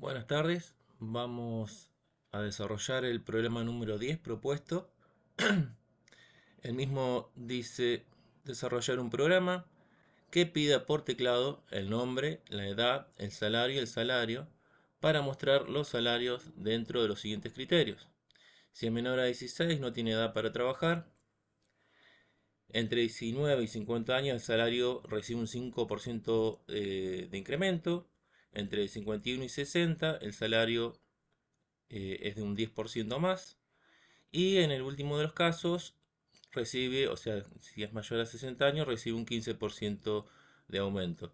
Buenas tardes, vamos a desarrollar el problema número 10 propuesto. El mismo dice desarrollar un programa que pida por teclado el nombre, la edad, el salario y el salario para mostrar los salarios dentro de los siguientes criterios. Si es menor a 16 no tiene edad para trabajar. Entre 19 y 50 años el salario recibe un 5% de incremento. Entre 51 y 60 el salario es de un 10% más. Y en el último de los casos, recibe, o sea, si es mayor a 60 años, recibe un 15% de aumento.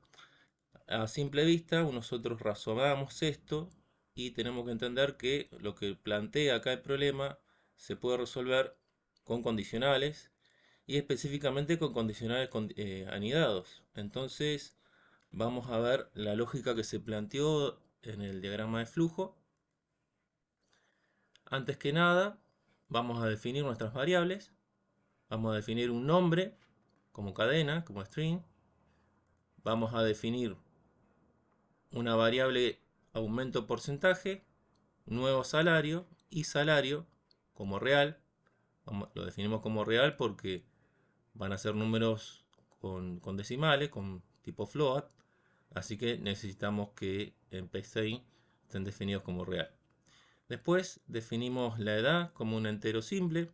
A simple vista, nosotros razonamos esto y tenemos que entender que lo que plantea acá el problema se puede resolver con condicionales y específicamente con condicionales anidados. Entonces, vamos a ver la lógica que se planteó en el diagrama de flujo. Antes que nada, vamos a definir nuestras variables. Vamos a definir un nombre como cadena, como string. Vamos a definir una variable aumento porcentaje, nuevo salario y salario como real. Lo definimos como real porque van a ser números con decimales, con tipo float. Así que necesitamos que en PCI estén definidos como real. Después definimos la edad como un entero simple.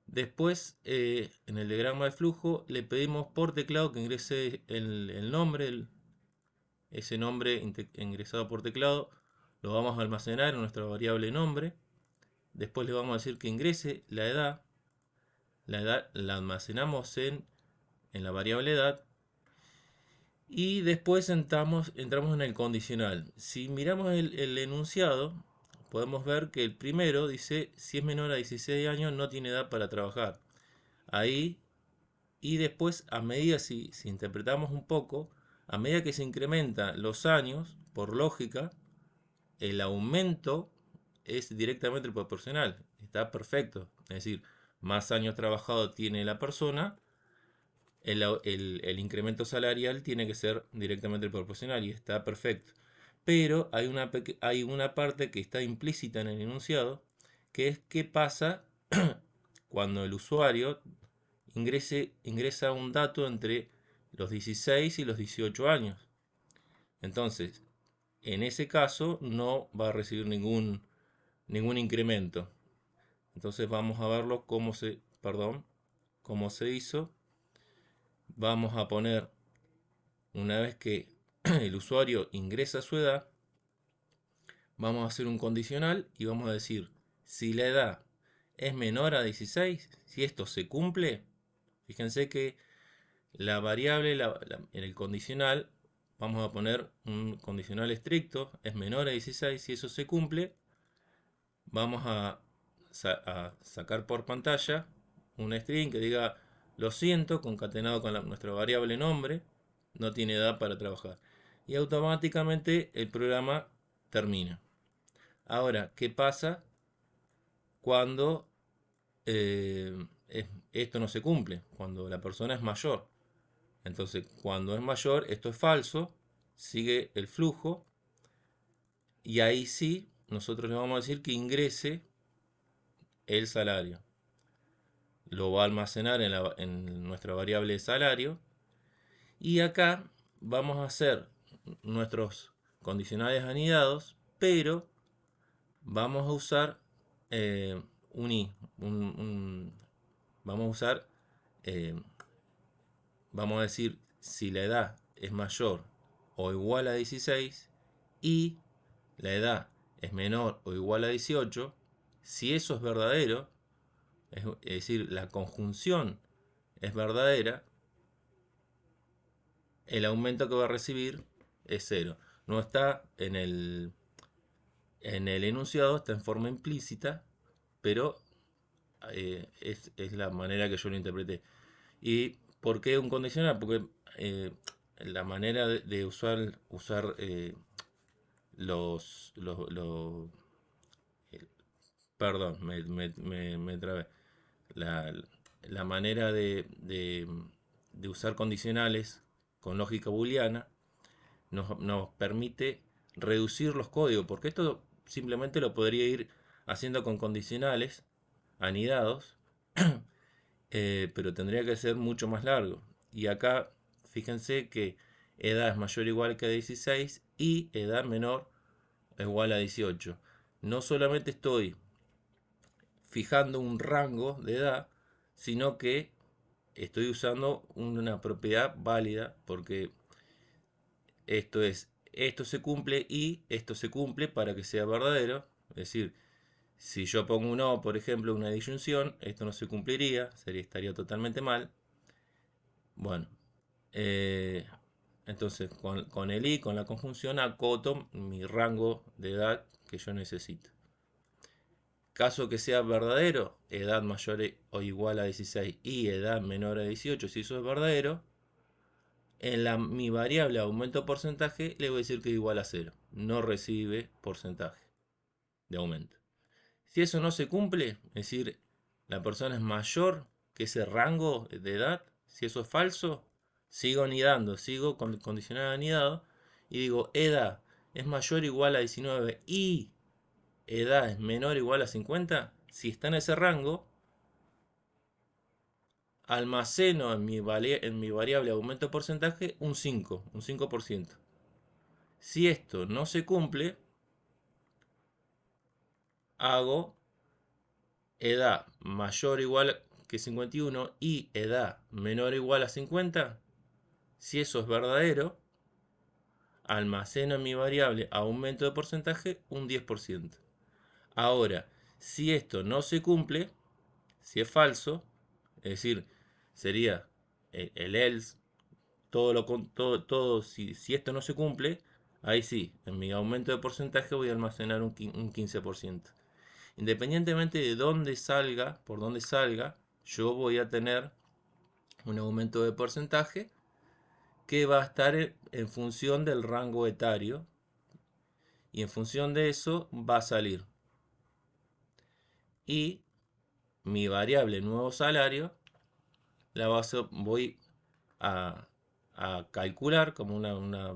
Después, en el diagrama de flujo, le pedimos por teclado que ingrese el nombre, ese nombre ingresado por teclado, lo vamos a almacenar en nuestra variable nombre. Después le vamos a decir que ingrese la edad. La edad la almacenamos en la variable edad. Y después entramos en el condicional. Si miramos el enunciado, podemos ver que el primero dice, si es menor a 16 años no tiene edad para trabajar. Ahí. Y después, a medida, si interpretamos un poco, a medida que se incrementan los años, por lógica, el aumento es directamente proporcional. Está perfecto. Es decir, más años trabajados tiene la persona, el incremento salarial tiene que ser directamente proporcional y está perfecto. Pero hay una parte que está implícita en el enunciado, que es qué pasa cuando el usuario ingresa un dato entre los 16 y los 18 años. Entonces, en ese caso no va a recibir ningún incremento. Entonces vamos a verlo cómo se hizo. Vamos a poner, una vez que el usuario ingresa su edad, vamos a hacer un condicional y vamos a decir, si la edad es menor a 16, si esto se cumple, fíjense que la variable en el condicional, vamos a poner un condicional estricto, es menor a 16, si eso se cumple, vamos a sacar por pantalla un string que diga lo siento, concatenado con nuestra variable nombre, no tiene edad para trabajar. Y automáticamente el programa termina. Ahora, ¿qué pasa cuando esto no se cumple? Cuando la persona es mayor. Entonces, cuando es mayor, esto es falso, sigue el flujo, y ahí sí, nosotros le vamos a decir que ingrese el salario. Lo va a almacenar en nuestra variable de salario, y acá vamos a hacer nuestros condicionales anidados, pero vamos a usar un i, vamos a usar, eh, vamos a decir si la edad es mayor o igual a 16 y la edad es menor o igual a 18, si eso es verdadero, es decir, la conjunción es verdadera, el aumento que va a recibir es cero. No está en el enunciado, está en forma implícita, pero es la manera que yo lo interpreté. ¿Y por qué un condicional? Porque la manera de usar los perdón, me trabé. La, la manera de usar condicionales con lógica booleana nos permite reducir los códigos, porque esto simplemente lo podría ir haciendo con condicionales anidados, pero tendría que ser mucho más largo. Y acá, fíjense que edad es mayor o igual que 16 y edad menor o igual a 18. No solamente estoy fijando un rango de edad, sino que estoy usando una propiedad válida, porque esto se cumple y esto se cumple para que sea verdadero. Es decir, si yo pongo un O, por ejemplo, una disyunción, esto no se cumpliría, estaría totalmente mal. Bueno, eh, entonces con el I, con la conjunción, acoto mi rango de edad que yo necesito. Caso que sea verdadero, edad mayor o igual a 16 y edad menor a 18, si eso es verdadero, mi variable aumento porcentaje le voy a decir que es igual a 0. No recibe porcentaje de aumento. Si eso no se cumple, es decir, la persona es mayor que ese rango de edad, si eso es falso, sigo anidando, sigo con condicional anidado y digo edad es mayor o igual a 19 y edad es menor o igual a 50. Si está en ese rango, almaceno en mi variable aumento porcentaje un 5%. Si esto no se cumple, hago edad mayor o igual que 51 y edad menor o igual a 50. Si eso es verdadero, almaceno en mi variable aumento de porcentaje un 10%. Ahora, si esto no se cumple, si es falso, es decir, sería el else, si esto no se cumple, ahí sí, en mi aumento de porcentaje voy a almacenar un 15%. Independientemente de dónde salga, por dónde salga, yo voy a tener un aumento de porcentaje que va a estar en función del rango etario, y en función de eso va a salir. Y mi variable nuevo salario voy a, calcular como una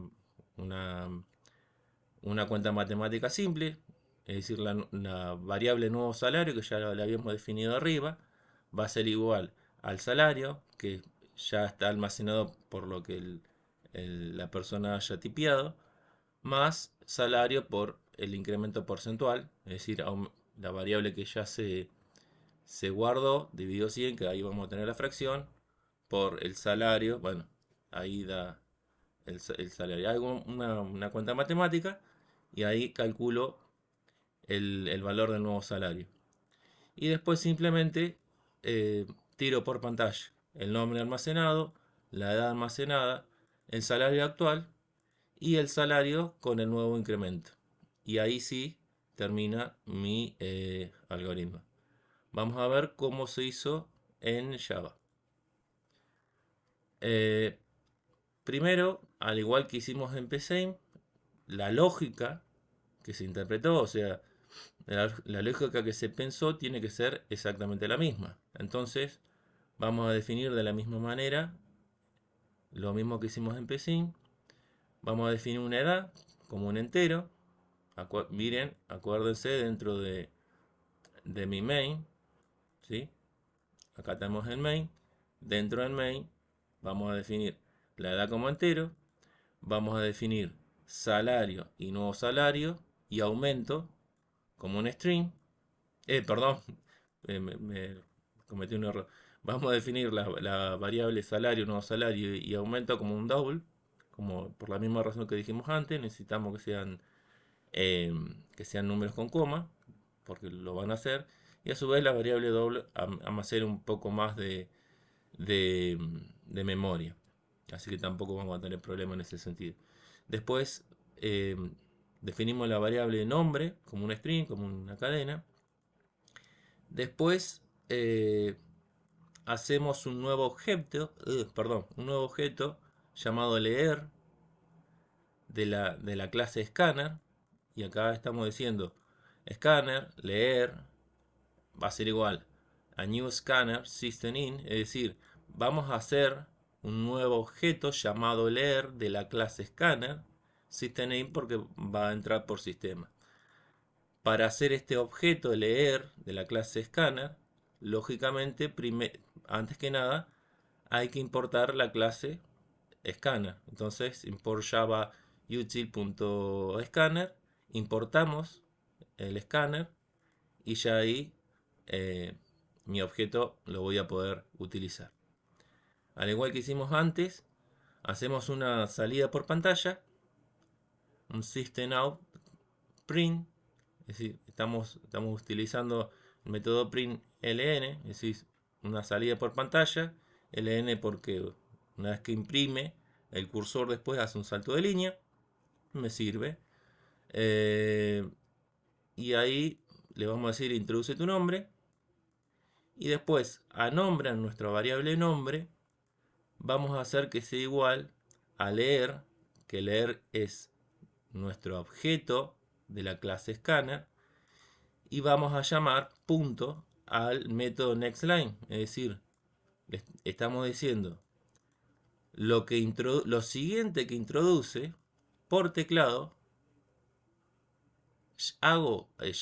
cuenta matemática simple, es decir, la variable nuevo salario, que ya la habíamos definido arriba, va a ser igual al salario, que ya está almacenado por lo que la persona haya tipeado, más salario por el incremento porcentual, es decir, la variable que ya se guardó, dividido 100, que ahí vamos a tener la fracción, por el salario. Bueno, ahí da el salario. Hago una cuenta matemática y ahí calculo el valor del nuevo salario. Y después simplemente eh, tiro por pantalla el nombre almacenado, la edad almacenada, el salario actual y el salario con el nuevo incremento. Y ahí sí termina mi algoritmo. Vamos a ver cómo se hizo en Java. Eh, Primero, al igual que hicimos en PSeInt, la lógica que se interpretó, o sea, la lógica que se pensó tiene que ser exactamente la misma. Entonces, vamos a definir de la misma manera lo mismo que hicimos en PSeInt. Vamos a definir una edad como un entero. Miren, acuérdense dentro de mi main, ¿sí? Acá tenemos el main. Dentro del main vamos a definir la edad como entero. Vamos a definir salario y nuevo salario y aumento como un string. Perdón, me cometí un error. Vamos a definir la variable salario, nuevo salario y aumento como un double, como por la misma razón que dijimos antes. Necesitamos que sean números con coma, porque lo van a hacer. Y a su vez la variable doble hacer un poco más de, memoria. Así que tampoco vamos a tener problema en ese sentido. Después definimos la variable nombre como un string, como una cadena. Después hacemos un nuevo objeto llamado leer de la clase scanner. Y acá estamos diciendo scanner, leer, va a ser igual a new scanner system in, es decir, vamos a hacer un nuevo objeto llamado leer de la clase scanner, system porque va a entrar por sistema. Para hacer este objeto leer de la clase scanner, lógicamente, antes que nada, hay que importar la clase scanner. Entonces, import java util.scanner, importamos el scanner y ya ahí mi objeto lo voy a poder utilizar. Al igual que hicimos antes, hacemos una salida por pantalla, un system out print, es decir, estamos utilizando el método print ln, es decir, una salida por pantalla, ln porque una vez que imprime, el cursor después hace un salto de línea, me sirve. Y ahí le vamos a decir introduce tu nombre, y después a nombre, en nuestra variable nombre, vamos a hacer que sea igual a leer, que leer es nuestro objeto de la clase scanner, y vamos a llamar punto al método nextLine, es decir, estamos diciendo lo siguiente que introduce por teclado,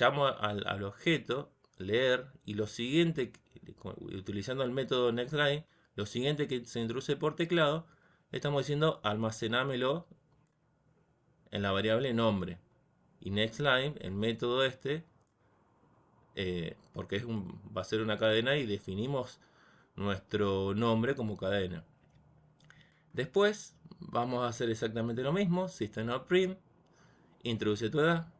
llamo al objeto leer, y lo siguiente, utilizando el método nextLine, lo siguiente que se introduce por teclado, estamos diciendo almacenámelo en la variable nombre. Y nextLine, el método este, porque va a ser una cadena y definimos nuestro nombre como cadena. Después vamos a hacer exactamente lo mismo, system.out.print, introduce tu edad,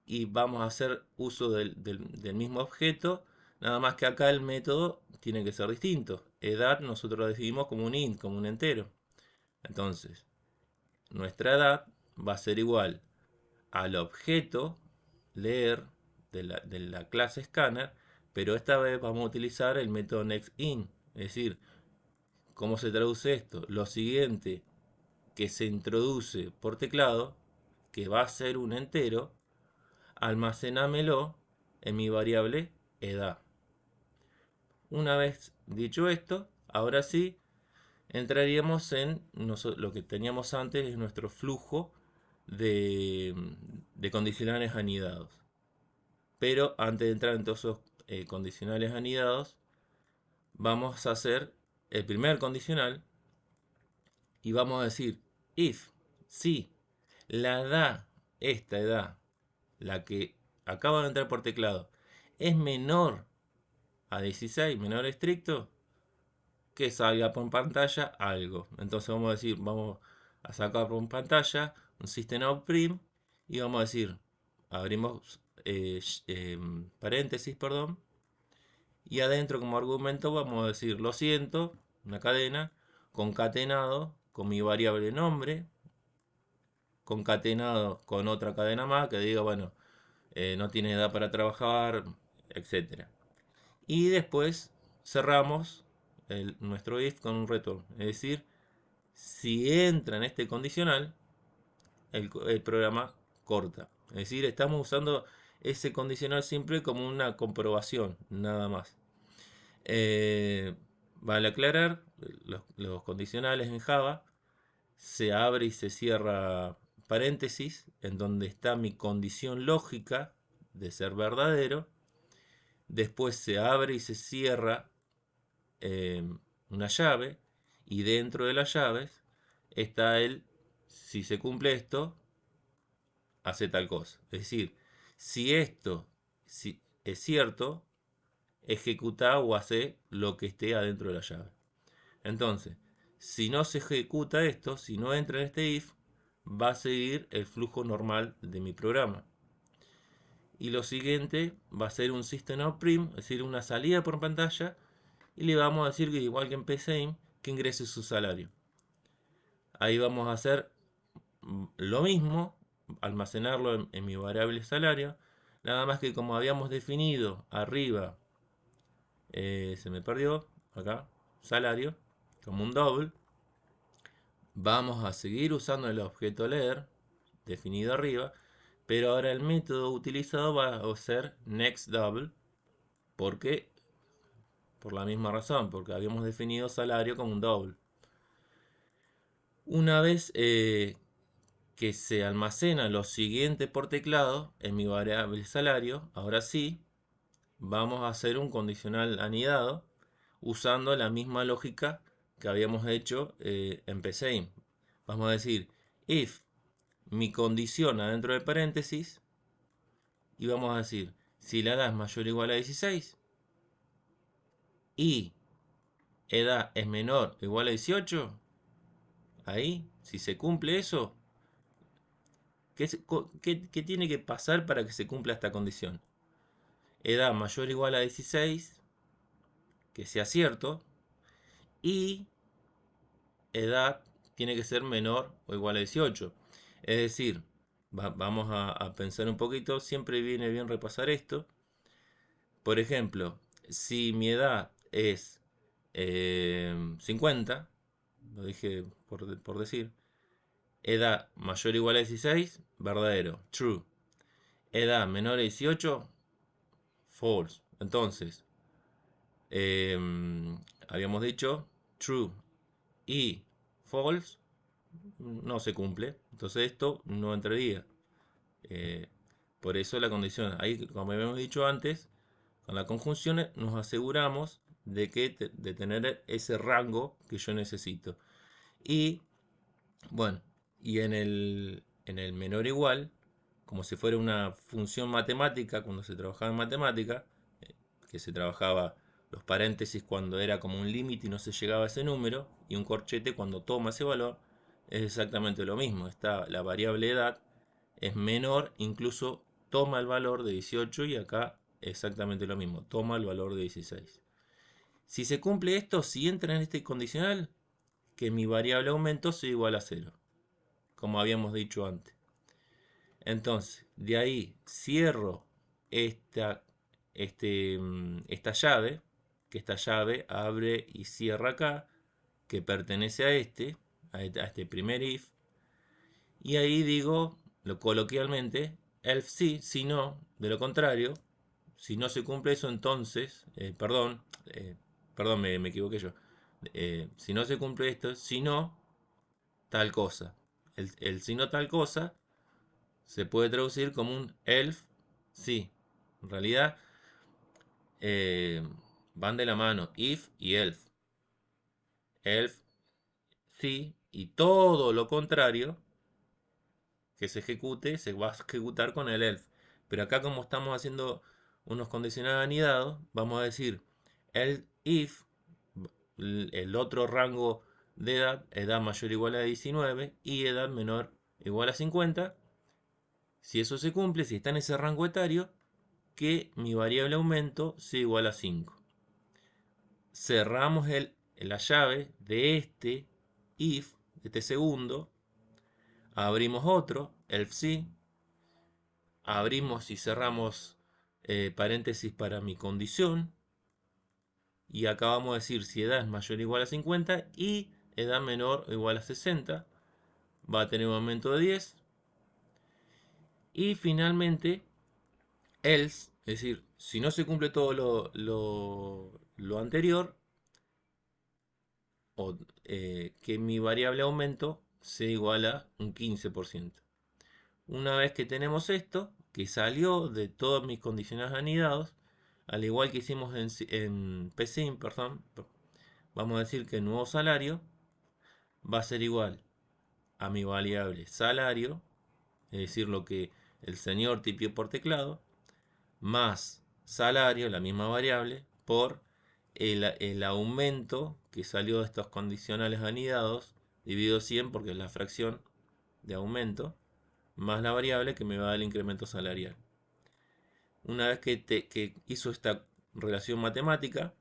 y vamos a hacer uso del mismo objeto, nada más que acá el método tiene que ser distinto. Edad nosotros lo decidimos como un int, como un entero. Entonces, nuestra edad va a ser igual al objeto leer de la clase scanner, pero esta vez vamos a utilizar el método nextIn. Es decir, ¿cómo se traduce esto? Lo siguiente que se introduce por teclado, que va a ser un entero, almacenámelo en mi variable edad. Una vez dicho esto, ahora sí entraríamos en lo que teníamos antes, es nuestro flujo de condicionales anidados. Pero antes de entrar en todos esos condicionales anidados, vamos a hacer el primer condicional y vamos a decir if, si la edad, esta edad, la que acaba de entrar por teclado, es menor a 16, menor estricto, que salga por pantalla algo. Entonces vamos a decir, vamos a sacar por pantalla un system.out.print y vamos a decir, abrimos paréntesis, perdón, y adentro como argumento vamos a decir, lo siento, una cadena, concatenado con mi variable nombre, concatenado con otra cadena más que diga, bueno, no tiene edad para trabajar, etcétera. Y después cerramos nuestro if con un return. Es decir, si entra en este condicional, el programa corta. Es decir, estamos usando ese condicional siempre como una comprobación, nada más. Vale aclarar, los condicionales en Java se abre y se cierra paréntesis en donde está mi condición lógica de ser verdadero. Después se abre y se cierra una llave, y dentro de las llaves está el si se cumple esto, hace tal cosa. Es decir, si esto es cierto, ejecuta o hace lo que esté adentro de la llave. Entonces, si no se ejecuta esto, si no entra en este if, va a seguir el flujo normal de mi programa. Y lo siguiente va a ser un system.out.print, es decir, una salida por pantalla, y le vamos a decir que igual que en PSAIM, que ingrese su salario. Ahí vamos a hacer lo mismo, almacenarlo en mi variable salario, nada más que como habíamos definido arriba, se me perdió acá, salario, como un double, vamos a seguir usando el objeto leer definido arriba, pero ahora el método utilizado va a ser nextDouble, porque por la misma razón, porque habíamos definido salario como un double. Una vez que se almacena lo siguiente por teclado en mi variable salario. Ahora sí, vamos a hacer un condicional anidado usando la misma lógica que habíamos hecho en PCIM. Vamos a decir if mi condición adentro de paréntesis, y vamos a decir si la edad es mayor o igual a 16 y edad es menor o igual a 18, ahí, si se cumple eso, ¿qué tiene que pasar para que se cumpla esta condición? Edad mayor o igual a 16, que sea cierto, y edad tiene que ser menor o igual a 18. Es decir, vamos a pensar un poquito, siempre viene bien repasar esto. Por ejemplo, si mi edad es 50, lo dije por decir, edad mayor o igual a 16, verdadero, true. Edad menor a 18, false. Entonces, eh, habíamos dicho true y false no se cumple. Entonces esto no entraría. Eh, por eso la condición, ahí como habíamos dicho antes, con la conjunción nos aseguramos de tener ese rango que yo necesito. Y bueno, y en el menor igual, como si fuera una función matemática, cuando se trabajaba en matemática, que se trabajaba los paréntesis cuando era como un límite y no se llegaba a ese número, y un corchete cuando toma ese valor, es exactamente lo mismo. La variable edad es menor, incluso toma el valor de 18 y acá exactamente lo mismo, toma el valor de 16. Si se cumple esto, si entra en este condicional, que mi variable aumento sea igual a 0, como habíamos dicho antes. Entonces, de ahí cierro esta, esta llave, que esta llave abre y cierra acá, que pertenece a este primer if, y ahí digo, coloquialmente, else sí, si no, de lo contrario, si no se cumple eso, entonces, perdón, me equivoqué yo. Si no se cumple esto, si no, tal cosa. El si no tal cosa se puede traducir como un else sí. En realidad eh, van de la mano if y else. Else sí y todo lo contrario que se ejecute se va a ejecutar con el else. Pero acá como estamos haciendo unos condicionales anidados, vamos a decir el if, el otro rango de edad mayor o igual a 19 y edad menor o igual a 50. Si eso se cumple, si está en ese rango etario, que mi variable aumento sea igual a 5. Cerramos la llave de este if, de este segundo, abrimos otro, else sí, abrimos y cerramos paréntesis para mi condición, y acá vamos a decir si edad es mayor o igual a 50 y edad menor o igual a 60, va a tener un aumento de 10. Y finalmente, else, es decir, si no se cumple todo lo anterior, o que mi variable aumento sea igual a un 15%. Una vez que tenemos esto, que salió de todos mis condicionales anidados, al igual que hicimos en PSIM, perdón, vamos a decir que el nuevo salario va a ser igual a mi variable salario, es decir, lo que el señor tipió por teclado, más salario, la misma variable, por el aumento que salió de estos condicionales anidados, dividido 100 porque es la fracción de aumento, más la variable que me va a dar el incremento salarial. Una vez que hizo esta relación matemática,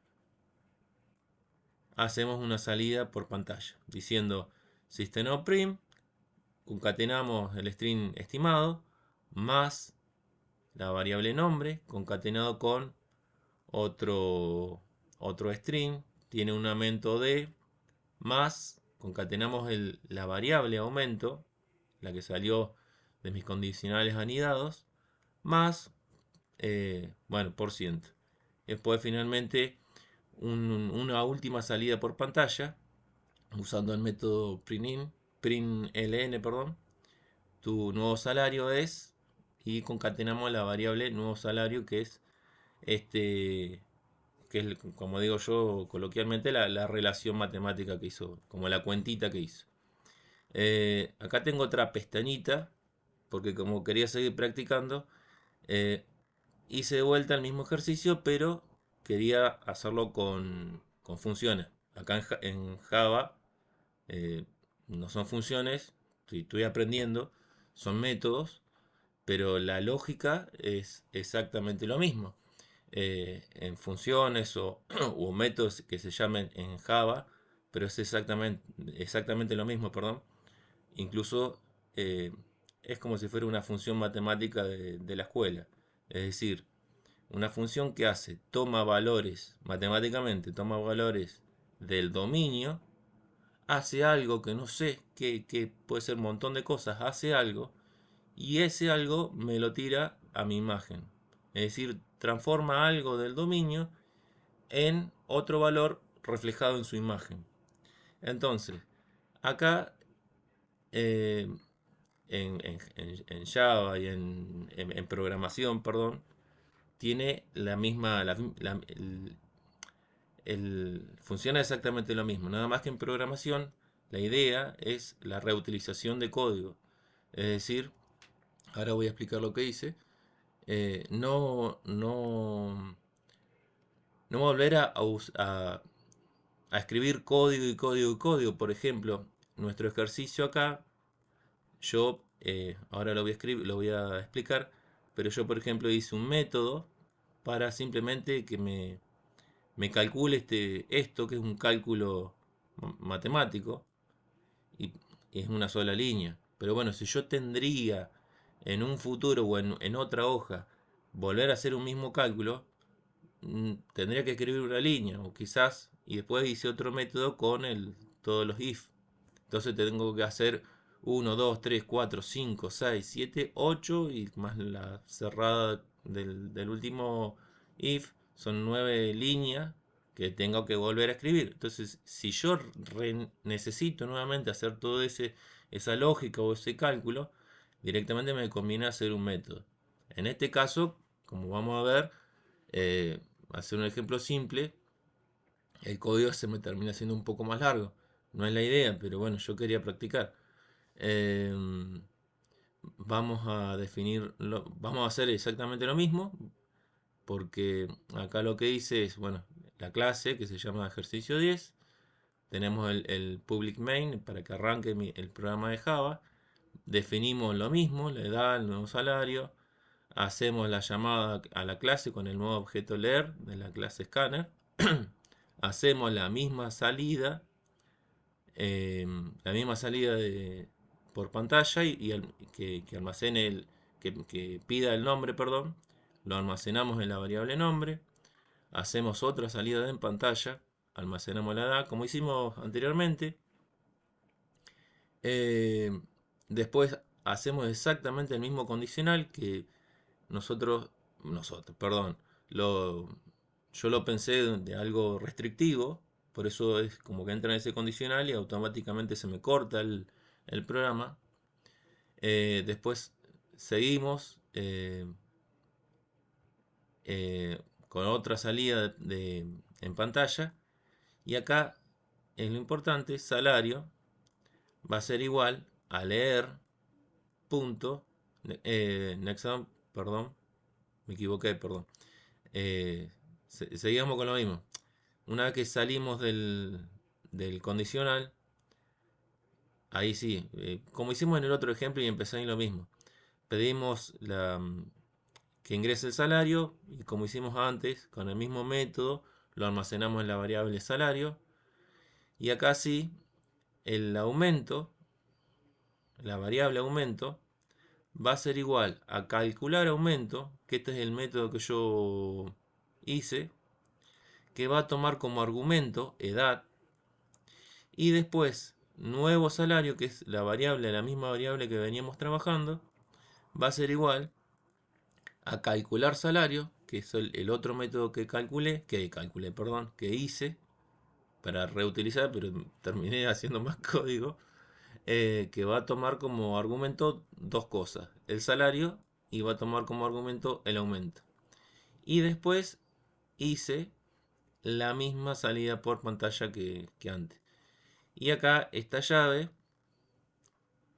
hacemos una salida por pantalla, diciendo system.out.prim, concatenamos el string estimado, más la variable nombre, concatenado con otro string, tiene un aumento de, más, concatenamos la variable aumento, la que salió de mis condicionales anidados, más, bueno, por ciento. Después finalmente una última salida por pantalla, usando el método println, perdón, tu nuevo salario es, y concatenamos la variable nuevo salario, este, que es, como digo yo coloquialmente, la relación matemática que hizo, como la cuentita que hizo. Acá tengo otra pestañita, porque como quería seguir practicando, eh, hice de vuelta el mismo ejercicio, pero quería hacerlo con funciones. Acá en Java eh, no son funciones, estoy aprendiendo, son métodos, pero la lógica es exactamente lo mismo. En funciones o métodos que se llamen en Java, pero es exactamente lo mismo, perdón. Incluso eh, es como si fuera una función matemática de la escuela. Es decir, una función que hace, toma valores, matemáticamente toma valores del dominio, hace algo que no sé, que puede ser un montón de cosas, hace algo, y ese algo me lo tira a mi imagen. Es decir, transforma algo del dominio en otro valor reflejado en su imagen. Entonces, acá eh, en Java y en programación, perdón, tiene la misma, funciona exactamente lo mismo, nada más que en programación la idea es la reutilización de código. Es decir, ahora voy a explicar lo que hice. No volver a escribir código y código y código. Por ejemplo, nuestro ejercicio acá, yo ahora lo voy a escribir, lo voy a explicar, pero yo por ejemplo hice un método para simplemente que me calcule esto, que es un cálculo matemático, y, y es una sola línea. Pero bueno, si yo tendría en un futuro o en otra hoja volver a hacer un mismo cálculo, tendría que escribir una línea, o quizás, y después hice otro método con todos los if. Entonces tengo que hacer 1, 2, 3, 4, 5, 6, 7, 8 y más la cerrada del último if, son 9 líneas que tengo que volver a escribir. Entonces, si yo necesito nuevamente hacer todo esa lógica o ese cálculo, directamente me conviene hacer un método. En este caso, como vamos a ver, hacer un ejemplo simple, el código se me termina siendo un poco más largo. No es la idea, pero bueno, yo quería practicar. Em, vamos a hacer exactamente lo mismo, porque acá lo que hice es, bueno, la clase que se llama ejercicio 10, tenemos el public main para que arranque el programa de Java, definimos lo mismo, la edad, el nuevo salario, hacemos la llamada a la clase con el nuevo objeto leer de la clase scanner, hacemos la misma salida por pantalla que almacene que pida el nombre, perdón, lo almacenamos en la variable nombre, hacemos otra salida en pantalla, almacenamos la edad como hicimos anteriormente, eh, después hacemos exactamente el mismo condicional que perdón, lo, yo lo pensé de algo restrictivo, por eso es como que entra en ese condicional y automáticamente se me corta el programa. Después seguimos con otra salida en pantalla, y acá es lo importante, salario va a ser igual a leer punto, perdón, me equivoqué, perdón. Seguimos con lo mismo. Una vez que salimos del condicional, ahí sí, como hicimos en el otro ejemplo y empezó ahí lo mismo. Pedimos que ingrese el salario y como hicimos antes, con el mismo método, lo almacenamos en la variable salario. Y acá sí, el aumento, la variable aumento, va a ser igual a calcular aumento, que este es el método que yo hice, que va a tomar como argumento edad, y después nuevo salario, que es la misma variable que veníamos trabajando, va a ser igual a calcular salario, que es el otro método que hice para reutilizar, pero terminé haciendo más código. que va a tomar como argumento dos cosas, el salario y va a tomar como argumento el aumento. Y después hice la misma salida por pantalla que antes. Y acá esta llave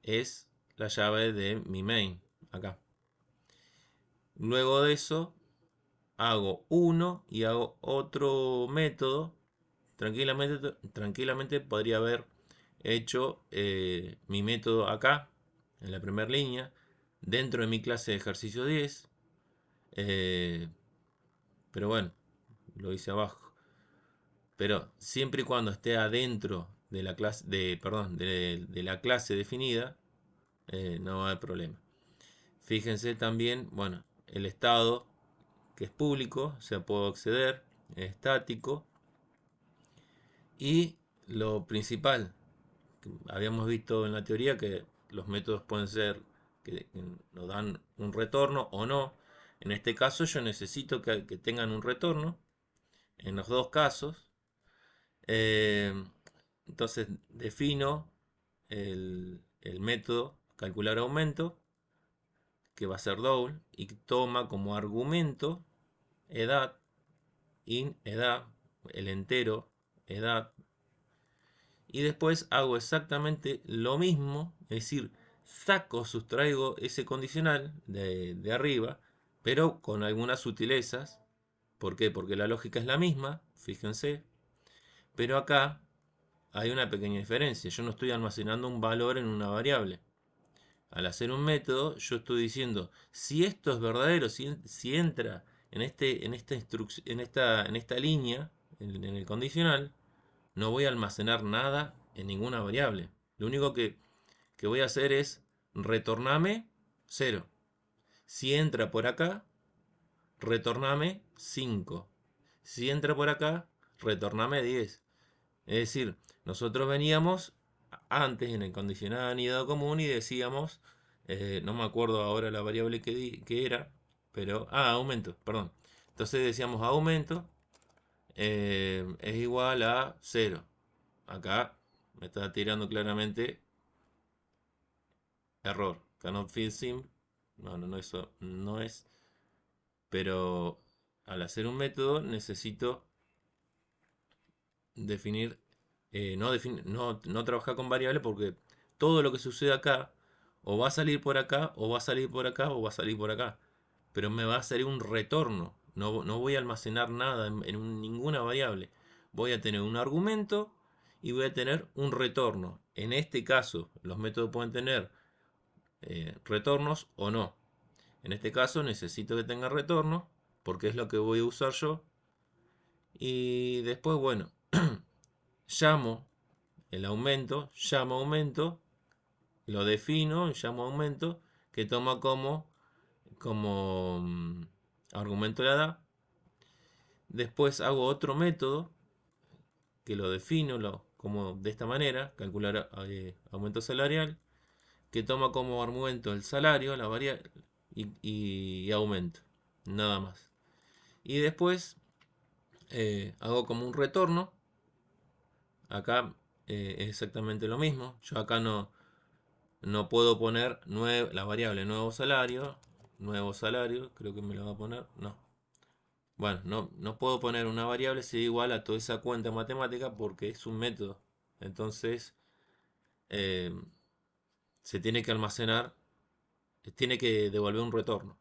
es la llave de mi main, acá. Luego de eso hago uno y hago otro método. Tranquilamente podría haber hecho mi método acá, en la primera línea, dentro de mi clase de ejercicio 10. eh, pero bueno, lo hice abajo. Pero siempre y cuando esté adentro de la clase, perdón, de la clase definida, no va a haber problema. Fíjense también, bueno, el estado que es público, o sea, puedo acceder, es estático. Y lo principal, que habíamos visto en la teoría que los métodos pueden ser que nos dan un retorno o no. En este caso yo necesito que tengan un retorno, en los dos casos. Eh, entonces defino el método calcular aumento, que va a ser double, y toma como argumento edad, edad, el entero, edad, y después hago exactamente lo mismo, es decir, sustraigo ese condicional de arriba, pero con algunas sutilezas. ¿Por qué? Porque la lógica es la misma, fíjense, pero acá hay una pequeña diferencia. Yo no estoy almacenando un valor en una variable. Al hacer un método, yo estoy diciendo, si esto es verdadero, si entra en esta línea, en el condicional, no voy a almacenar nada en ninguna variable. Lo único que voy a hacer es retornarme 0. Si entra por acá, retorname 5. Si entra por acá, retorname 10. Es decir, nosotros veníamos antes en el condicional anidado común y decíamos, no me acuerdo ahora la variable que era, pero, aumento, perdón. Entonces decíamos aumento es igual a 0. Acá me está tirando claramente error. Cannot fill sim. No, eso no es. Pero al hacer un método necesito definir, no trabajar con variables porque todo lo que sucede acá o va a salir por acá, o va a salir por acá, o va a salir por acá. Pero me va a salir un retorno. No voy a almacenar nada en ninguna variable. Voy a tener un argumento y voy a tener un retorno. En este caso, los métodos pueden tener retornos o no. En este caso necesito que tenga retorno porque es lo que voy a usar yo. Y después, bueno, llamo llamo aumento, lo defino, llamo aumento, que toma como argumento la edad. Después hago otro método que lo defino como de esta manera, calcular aumento salarial, que toma como argumento el salario, la variable y aumento, nada más. Y después hago como un retorno. Acá es exactamente lo mismo. Yo acá no puedo poner la variable nuevo salario, creo que me lo va a poner, no. Bueno, no puedo poner una variable si es igual a toda esa cuenta matemática porque es un método. Entonces, eh, se tiene que almacenar, tiene que devolver un retorno.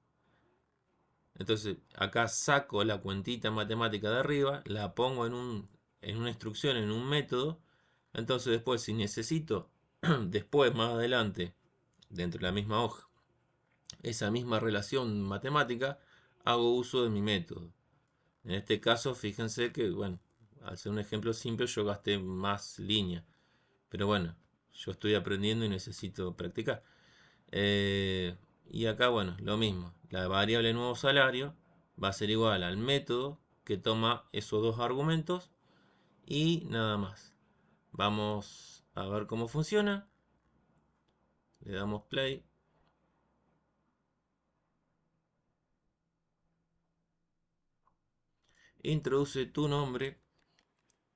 Entonces, acá saco la cuentita matemática de arriba, la pongo en una instrucción, en un método. Entonces, después, si necesito, después, más adelante, dentro de la misma hoja, esa misma relación matemática, hago uso de mi método. En este caso, fíjense que, bueno, al ser un ejemplo simple, yo gasté más línea. Pero bueno, yo estoy aprendiendo y necesito practicar. Eh, y acá, bueno, lo mismo. La variable nuevo salario va a ser igual al método que toma esos dos argumentos y nada más. Vamos a ver cómo funciona. Le damos play. Introduce tu nombre,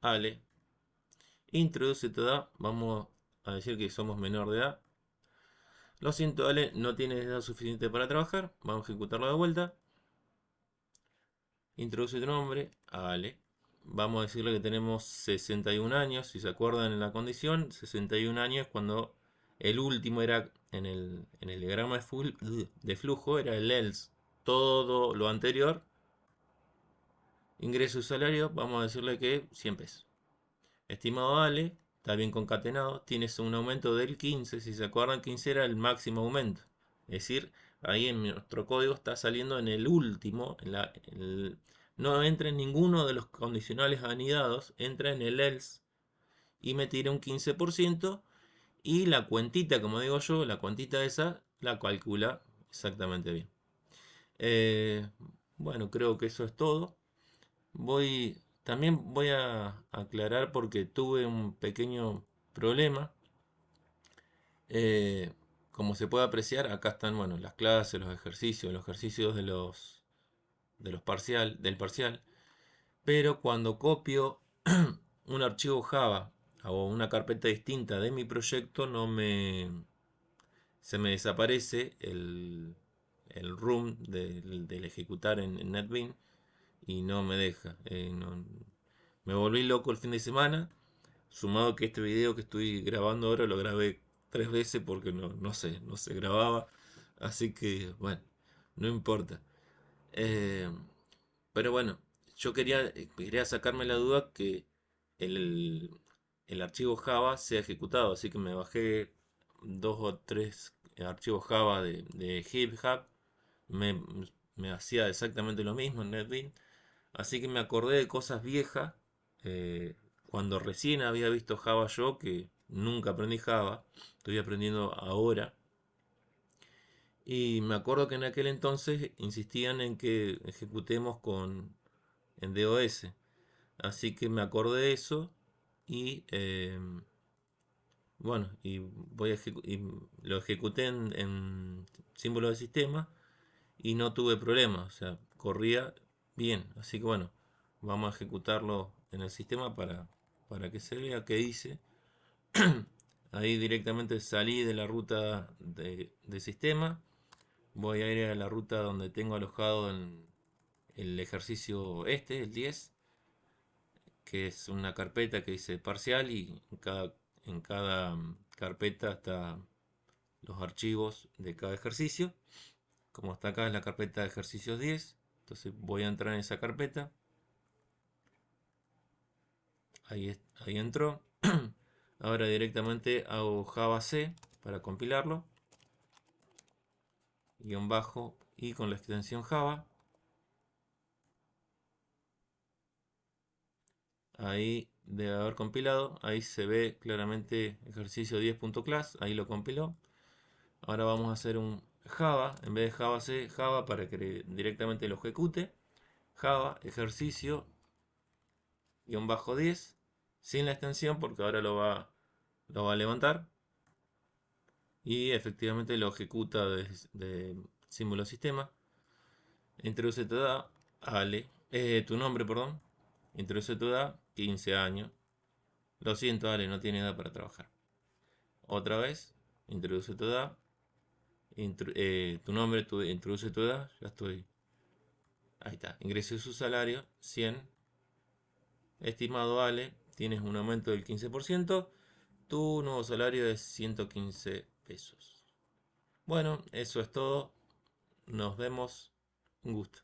Ale. Introduce tu edad. Vamos a decir que somos menor de edad. Lo siento, Ale, no tienes edad suficiente para trabajar. Vamos a ejecutarlo de vuelta. Introduce tu nombre, Ale. Vamos a decirle que tenemos 61 años. Si se acuerdan en la condición, 61 años cuando el último era en el diagrama de flujo, era el else. Todo lo anterior, ingreso y salario, vamos a decirle que 100 pesos. Estimado Ale, está bien concatenado, tienes un aumento del 15. Si se acuerdan, 15 era el máximo aumento. Es decir, ahí en nuestro código está saliendo en el último, no entra en ninguno de los condicionales anidados, entra en el else y me tira un 15% y la cuentita, como digo yo, la cuentita esa la calcula exactamente bien. Eh, bueno, creo que eso es todo. También voy a aclarar porque tuve un pequeño problema. Eh, Como se puede apreciar, acá están, bueno, las clases, los ejercicios del parcial. Pero cuando copio un archivo Java o una carpeta distinta de mi proyecto, se me desaparece el room del ejecutar en NetBeans y no me deja. Me volví loco el fin de semana, sumado que este video que estoy grabando ahora lo grabé 3 veces porque no se grababa. Así que, bueno, no importa. Eh, pero bueno, yo quería sacarme la duda que el, el archivo Java sea ejecutado, así que me bajé 2 o 3 archivos Java de GitHub. Me, me hacía exactamente lo mismo en NetBeans. Así que me acordé de cosas viejas, cuando recién había visto Java yo, que nunca aprendí Java, estoy aprendiendo ahora. Y me acuerdo que en aquel entonces insistían en que ejecutemos en DOS. Así que me acordé de eso y bueno, y lo ejecuté en símbolo de sistema y no tuve problema, o sea, corría bien. Así que bueno, vamos a ejecutarlo en el sistema para que se vea qué dice. Ahí directamente salí de la ruta de sistema. Voy a ir a la ruta donde tengo alojado el ejercicio el 10, que es una carpeta que dice parcial y en cada carpeta están los archivos de cada ejercicio. Como está acá en la carpeta de ejercicios 10, entonces voy a entrar en esa carpeta. Ahí entró. Ahora directamente hago Java C para compilarlo. Guión bajo y con la extensión Java. Ahí debe haber compilado. Ahí se ve claramente ejercicio 10.class. Ahí lo compiló. Ahora vamos a hacer un Java. En vez de Java C, Java para que directamente lo ejecute. Java ejercicio guión bajo 10. Sin la extensión porque ahora lo va a levantar. Y efectivamente lo ejecuta de símbolo sistema. Introduce tu edad, Ale, tu nombre, perdón. Introduce tu edad, 15 años. Lo siento, Ale, no tiene edad para trabajar. Otra vez, introduce tu edad, tu nombre, introduce tu edad, ya estoy. Ahí está, ingresé su salario, 100. Estimado Ale, tienes un aumento del 15%. Tu nuevo salario es 115 pesos. Bueno, eso es todo. Nos vemos. Un gusto.